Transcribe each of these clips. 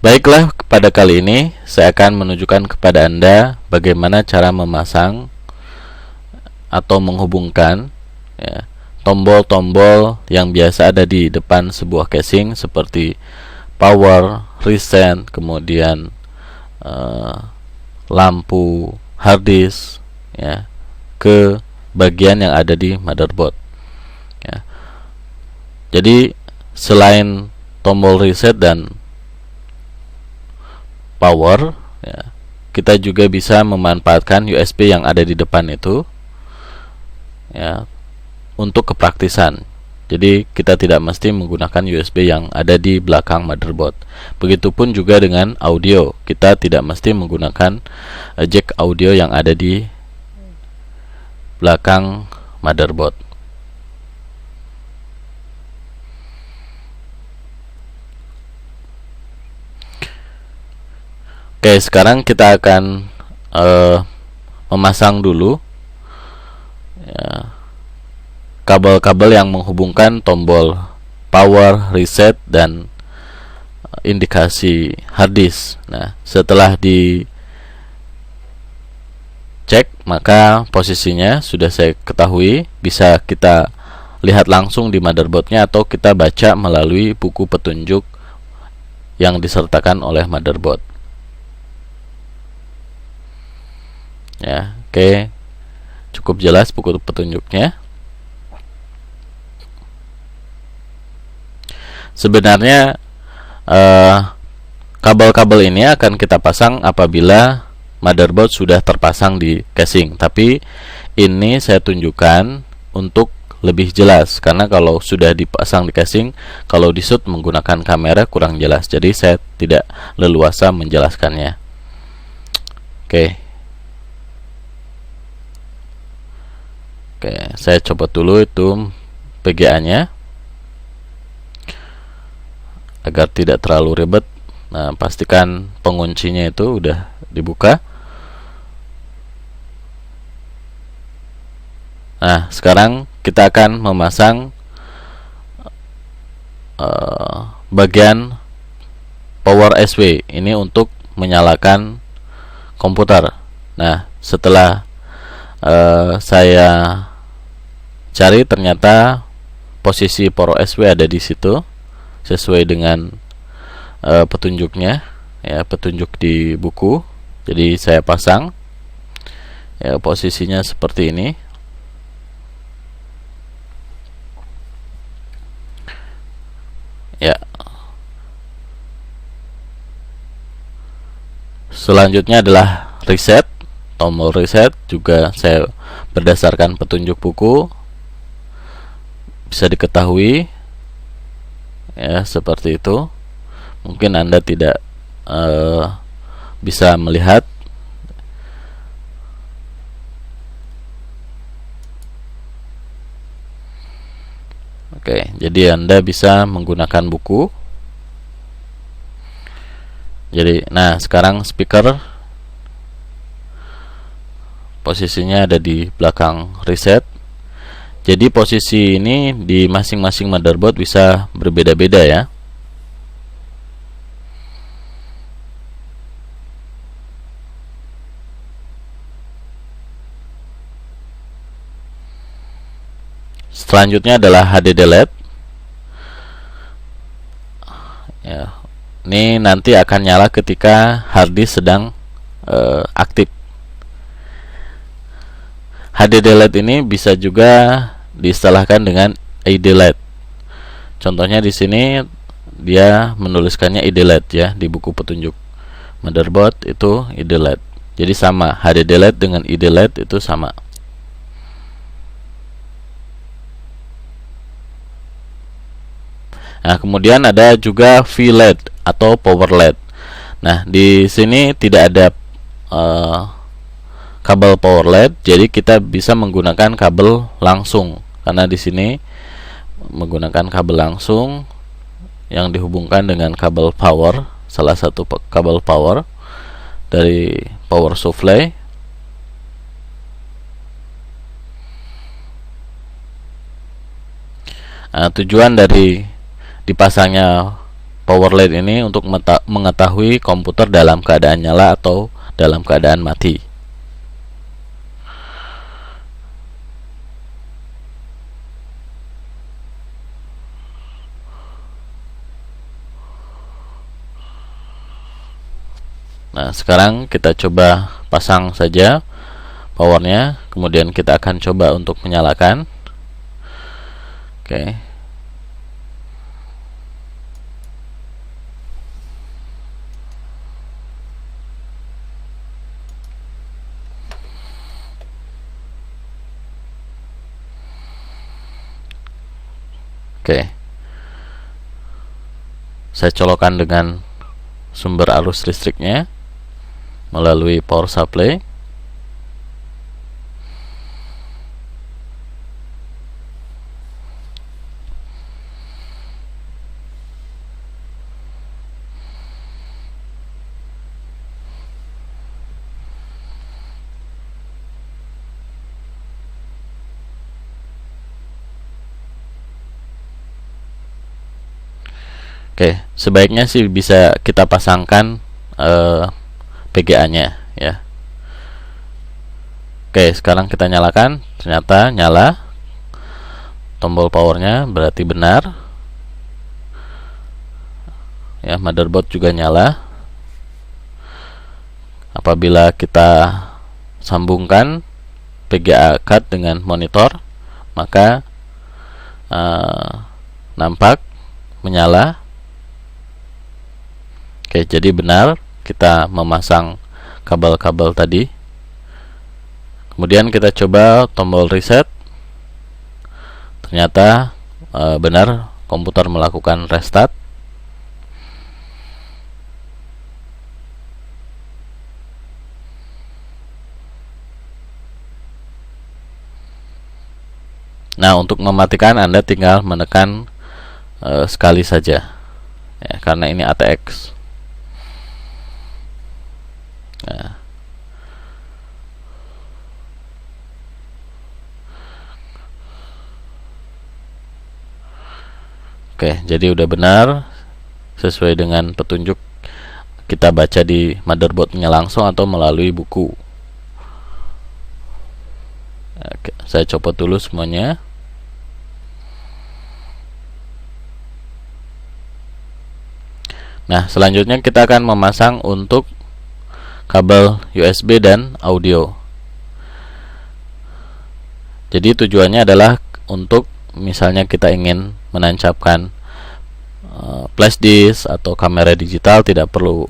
Baiklah, pada kali ini saya akan menunjukkan kepada Anda bagaimana cara memasang atau menghubungkan ya, tombol-tombol yang biasa ada di depan sebuah casing seperti power, reset, kemudian lampu, hard disk ya, ke bagian yang ada di motherboard ya. Jadi selain tombol reset dan power ya, kita juga bisa memanfaatkan USB yang ada di depan itu ya, untuk kepraktisan. Jadi kita tidak mesti menggunakan USB yang ada di belakang motherboard. Begitupun juga dengan audio, kita tidak mesti menggunakan jack audio yang ada di belakang motherboard. Oke, sekarang kita akan memasang dulu ya, kabel-kabel yang menghubungkan tombol power, reset, dan indikasi hard disk. Nah, setelah dicek, maka posisinya sudah saya ketahui, bisa kita lihat langsung di motherboardnya atau kita baca melalui buku petunjuk yang disertakan oleh motherboard. Ya, oke, cukup jelas buku petunjuknya. Sebenarnya kabel-kabel ini akan kita pasang apabila motherboard sudah terpasang di casing, tapi ini saya tunjukkan untuk lebih jelas, karena kalau sudah dipasang di casing, kalau di shoot menggunakan kamera kurang jelas, jadi saya tidak leluasa menjelaskannya. Oke, saya coba dulu itu PGA-nya agar tidak terlalu ribet. Nah, pastikan penguncinya itu udah dibuka. Nah, sekarang kita akan memasang bagian power SW ini untuk menyalakan komputer. Nah, setelah saya cari, ternyata posisi power SW ada di situ sesuai dengan petunjuknya ya, petunjuk di buku. Jadi saya pasang ya, posisinya seperti ini ya. Selanjutnya adalah reset. Tombol reset juga saya berdasarkan petunjuk buku bisa diketahui ya, seperti itu. Mungkin Anda tidak bisa melihat. Oke, jadi Anda bisa menggunakan buku. Jadi, nah sekarang speaker posisinya ada di belakang reset. Jadi posisi ini di masing-masing motherboard bisa berbeda-beda ya. Selanjutnya adalah HDD LED ya. Ini nanti akan nyala ketika hard disk sedang aktif. HDD LED ini bisa juga diistilahkan dengan ID LED. Contohnya di sini dia menuliskannya ID LED ya, di buku petunjuk motherboard itu ID LED. Jadi sama, HDD LED dengan ID LED itu sama. Nah, kemudian ada juga VLED atau power LED. Nah, di sini tidak ada kabel power LED, jadi kita bisa menggunakan kabel langsung, karena di sini menggunakan kabel langsung yang dihubungkan dengan kabel power, salah satu kabel power dari power supply. Nah, tujuan dari dipasangnya power LED ini untuk mengetahui komputer dalam keadaan nyala atau dalam keadaan mati. Nah, sekarang kita coba pasang saja powernya, kemudian kita akan coba untuk menyalakan. Oke. Oke. Saya colokkan dengan sumber arus listriknya melalui power supply. Oke, sebaiknya sih bisa kita pasangkan PGA-nya ya. Oke, sekarang kita nyalakan, ternyata nyala. Tombol powernya berarti benar. Ya, motherboard juga nyala. Apabila kita sambungkan PGA card dengan monitor, maka nampak menyala. Oke, jadi benar kita memasang kabel-kabel tadi. Kemudian kita coba tombol reset. Ternyata benar komputer melakukan restart. Nah, untuk mematikan Anda tinggal menekan sekali saja ya, karena ini ATX. Nah, oke, jadi udah benar sesuai dengan petunjuk kita baca di motherboardnya langsung atau melalui buku. Oke, saya copot dulu semuanya. Nah, selanjutnya kita akan memasang untuk kabel USB dan audio. Jadi tujuannya adalah untuk misalnya kita ingin menancapkan flash disk atau kamera digital, tidak perlu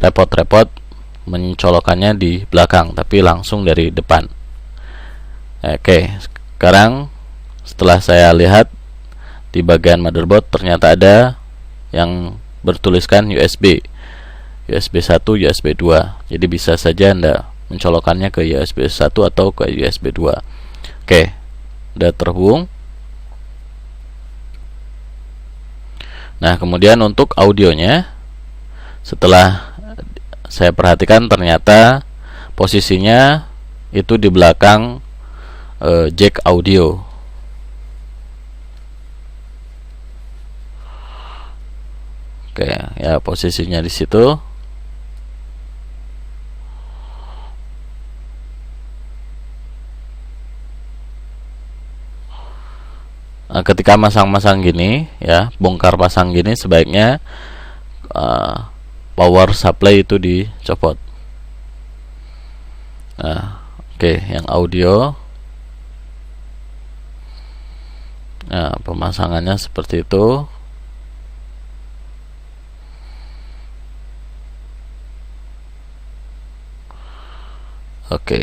repot-repot mencolokkannya di belakang, tapi langsung dari depan. Oke, sekarang setelah saya lihat di bagian motherboard ternyata ada yang bertuliskan USB 1, USB 2. Jadi bisa saja Anda mencolokkannya ke USB 1 atau ke USB 2. Oke, udah terhubung. Nah, kemudian untuk audionya, setelah saya perhatikan ternyata posisinya itu di belakang jack audio. Oke, ya posisinya di situ. Ketika masang-masang gini ya, bongkar pasang gini, sebaiknya power supply itu dicopot. Nah, oke, yang audio, nah pemasangannya seperti itu. Oke.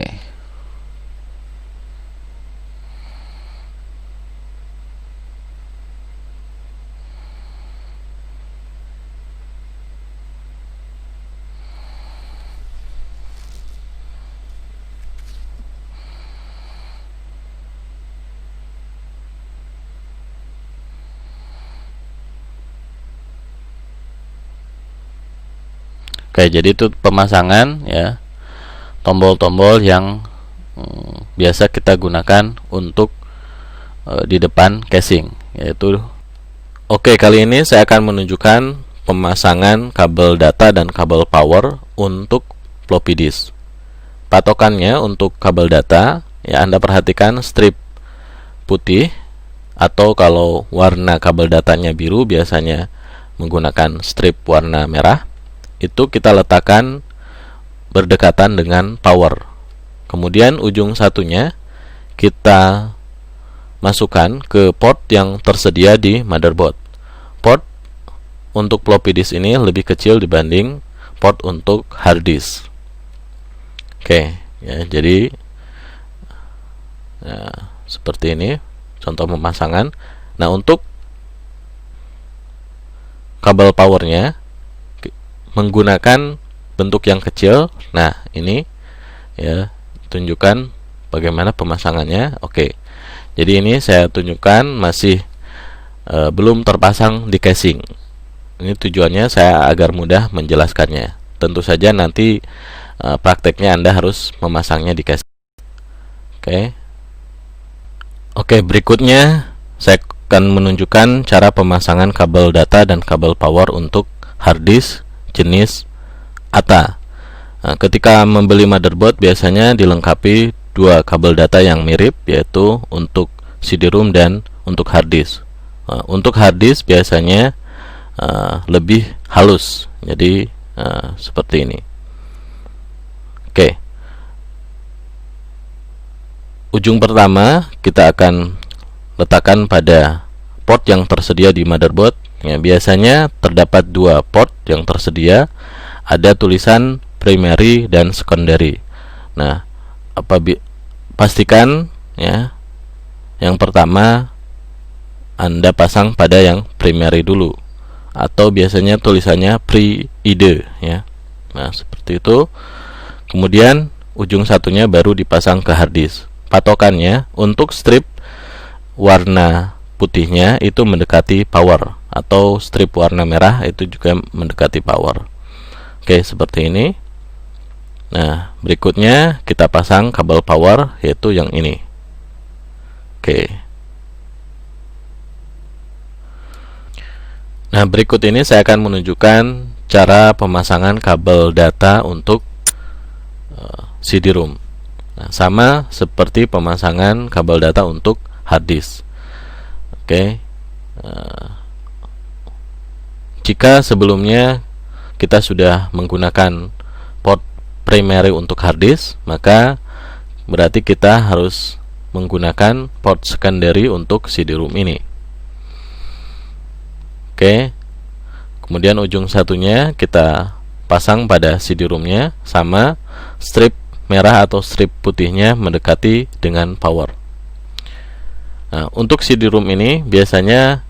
Oke, jadi itu pemasangan ya, tombol-tombol yang biasa kita gunakan untuk di depan casing, yaitu. Oke, kali ini saya akan menunjukkan pemasangan kabel data dan kabel power untuk floppy disk. Patokannya untuk kabel data, ya Anda perhatikan strip putih, atau kalau warna kabel datanya biru biasanya menggunakan strip warna merah. Itu kita letakkan berdekatan dengan power. Kemudian ujung satunya kita masukkan ke port yang tersedia di motherboard. Port untuk floppy disk ini lebih kecil dibanding port untuk hard disk. Oke, ya, jadi ya, seperti ini contoh pemasangan. Nah, untuk kabel powernya menggunakan bentuk yang kecil. Nah, ini ya tunjukkan bagaimana pemasangannya. Oke, jadi ini saya tunjukkan masih belum terpasang di casing. Ini tujuannya saya agar mudah menjelaskannya. Tentu saja nanti prakteknya Anda harus memasangnya di casing. Oke, berikutnya saya akan menunjukkan cara pemasangan kabel data dan kabel power untuk hard disk jenis ATA. Nah, ketika membeli motherboard biasanya dilengkapi dua kabel data yang mirip, yaitu untuk CD-ROM dan untuk hard disk. Untuk hard disk biasanya lebih halus, jadi seperti ini. Oke, ujung pertama kita akan letakkan pada port yang tersedia di motherboard. Ya, biasanya terdapat dua port yang tersedia, ada tulisan primary dan secondary. Nah, pastikan ya, yang pertama Anda pasang pada yang primary dulu, atau biasanya tulisannya pre-id ya. Nah, seperti itu. Kemudian ujung satunya baru dipasang ke hard disk. Patokannya untuk strip warna putihnya itu mendekati power, atau strip warna merah itu juga mendekati power. Oke, seperti ini. Nah, berikutnya kita pasang kabel power, yaitu yang ini. Oke. Nah, berikut ini saya akan menunjukkan cara pemasangan kabel data untuk CD-ROM. Nah, sama seperti pemasangan kabel data untuk hard disk. Oke. Jika sebelumnya kita sudah menggunakan port primary untuk hard disk, maka berarti kita harus menggunakan port secondary untuk CD-ROM ini. Oke, kemudian ujung satunya kita pasang pada CD-ROM-nya, sama strip merah atau strip putihnya mendekati dengan power. Nah, untuk CD-ROM ini biasanya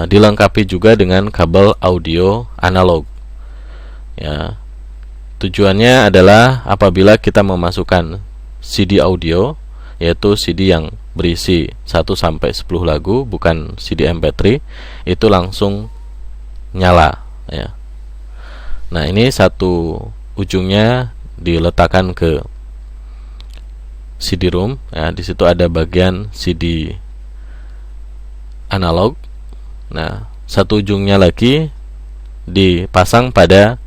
dilengkapi juga dengan kabel audio analog. Ya, tujuannya adalah apabila kita memasukkan CD audio, yaitu CD yang berisi 1-10 lagu, bukan CD MP3, itu langsung nyala ya. Nah, ini satu ujungnya diletakkan ke CD-ROM ya, di situ ada bagian CD analog. Nah, satu ujungnya lagi dipasang pada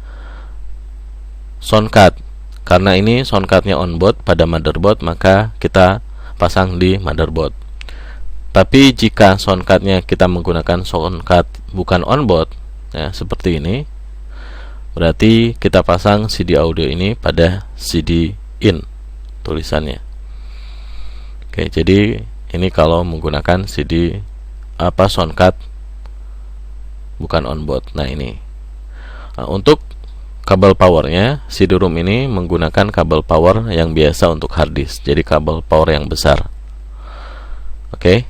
sound card. Karena ini sound cardnya onboard pada motherboard, maka kita pasang di motherboard. Tapi jika sound cardnya kita menggunakan sound card bukan onboard ya, seperti ini, berarti kita pasang CD audio ini pada CD in tulisannya. Oke, jadi ini kalau menggunakan CD sound card bukan onboard. Nah, ini untuk kabel powernya, CD-ROM ini menggunakan kabel power yang biasa untuk hard disk, jadi kabel power yang besar. Oke.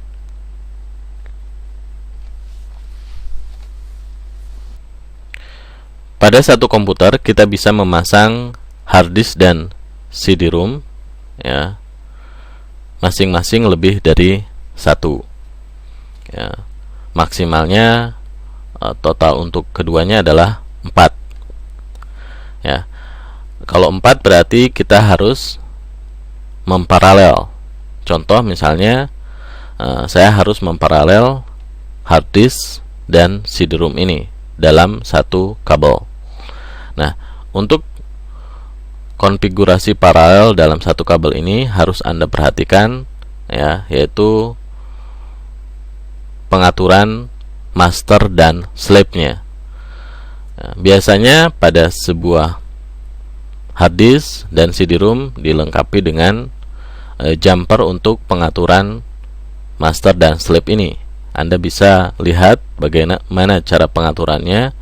Pada satu komputer kita bisa memasang hard disk dan CD-ROM ya, masing-masing lebih dari satu ya. Maksimalnya total untuk keduanya adalah 4 ya. Kalau 4 berarti kita harus memparalel. Contoh misalnya saya harus memparalel hard disk dan CD-ROM ini dalam satu kabel. Nah, untuk konfigurasi paralel dalam satu kabel ini harus Anda perhatikan, ya, yaitu pengaturan master dan slave-nya. Nah, biasanya pada sebuah hard disk dan CD-ROM dilengkapi dengan jumper untuk pengaturan master dan slave ini. Anda bisa lihat bagaimana cara pengaturannya,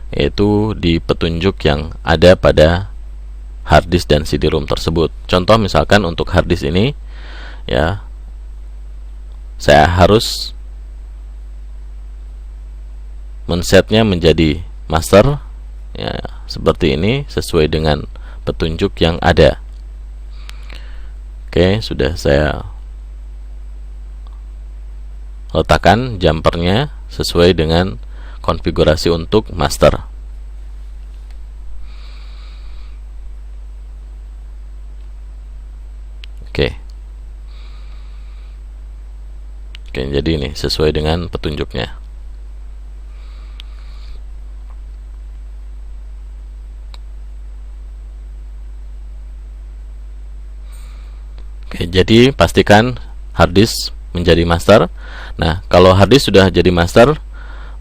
yaitu di petunjuk yang ada pada hard disk dan CD-ROM tersebut. Contoh misalkan untuk hard disk ini, ya, saya harus men-setnya menjadi master, ya, seperti ini sesuai dengan petunjuk yang ada. Oke, sudah saya letakkan jumpernya sesuai dengan konfigurasi untuk master. Oke, jadi ini sesuai dengan petunjuknya. Oke, jadi pastikan hard disk menjadi master. Nah, kalau hard disk sudah jadi master,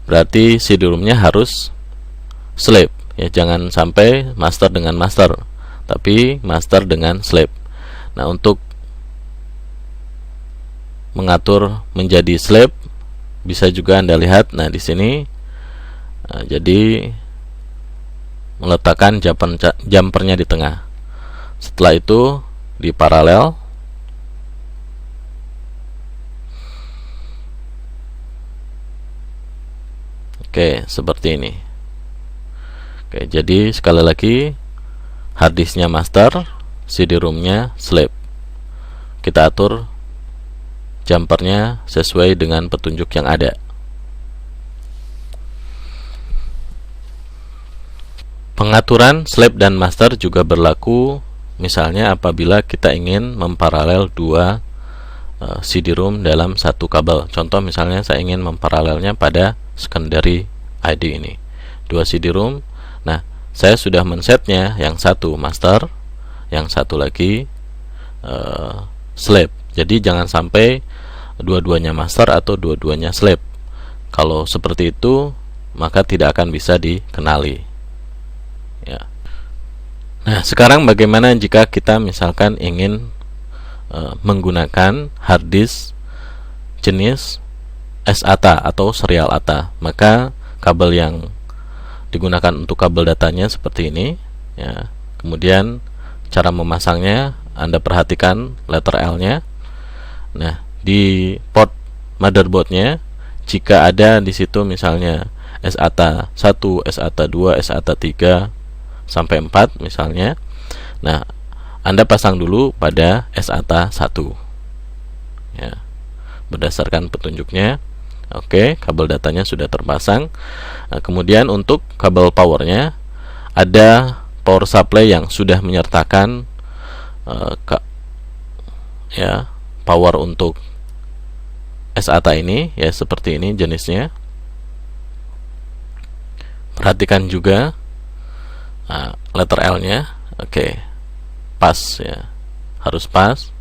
berarti CD-ROM-nya harus slave, ya, jangan sampai master dengan master, tapi master dengan slave. Nah, untuk mengatur menjadi slave bisa juga Anda lihat. Nah, di sini jadi meletakkan jumpernya di tengah. Setelah itu di paralel. Oke, seperti ini. Oke, jadi sekali lagi hard disknya master, CD-ROM-nya slave. Kita atur jumpernya sesuai dengan petunjuk yang ada. Pengaturan slave dan master juga berlaku misalnya apabila kita ingin memparalel dua CD-ROM dalam satu kabel. Contoh misalnya saya ingin memparalelnya pada secondary ID ini, dua CD-ROM. Nah, saya sudah men-setnya, yang satu master, yang satu lagi slave. Jadi jangan sampai dua-duanya master atau dua-duanya slave. Kalau seperti itu, maka tidak akan bisa dikenali, ya. Nah, sekarang bagaimana jika kita misalkan ingin menggunakan hard disk jenis SATA atau serial ATA? Maka kabel yang digunakan untuk kabel datanya seperti ini, ya. Kemudian cara memasangnya Anda perhatikan letter L-nya. Nah, di port motherboardnya jika ada di situ misalnya SATA 1, SATA 2, SATA 3 sampai 4 misalnya. Nah, Anda pasang dulu pada SATA 1, ya, berdasarkan petunjuknya. Oke, kabel datanya sudah terpasang. Nah, kemudian untuk kabel powernya ada power supply yang sudah menyertakan ya, power untuk SATA ini, ya, seperti ini jenisnya. Perhatikan juga letter L-nya. Oke, pas, ya, harus pas.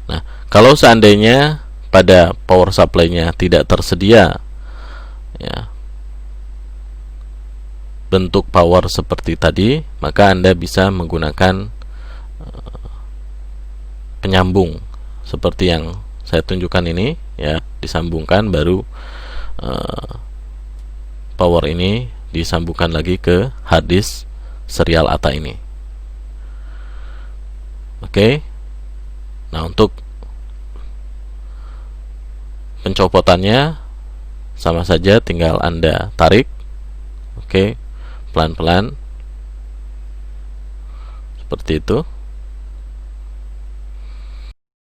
Nah, kalau seandainya pada power supply-nya tidak tersedia, ya, bentuk power seperti tadi, maka Anda bisa menggunakan penyambung seperti yang saya tunjukkan ini, ya, disambungkan baru power ini disambungkan lagi ke hard disk serial ATA ini. Oke. Nah, untuk pencopotannya sama saja, tinggal Anda tarik, oke, pelan-pelan seperti itu.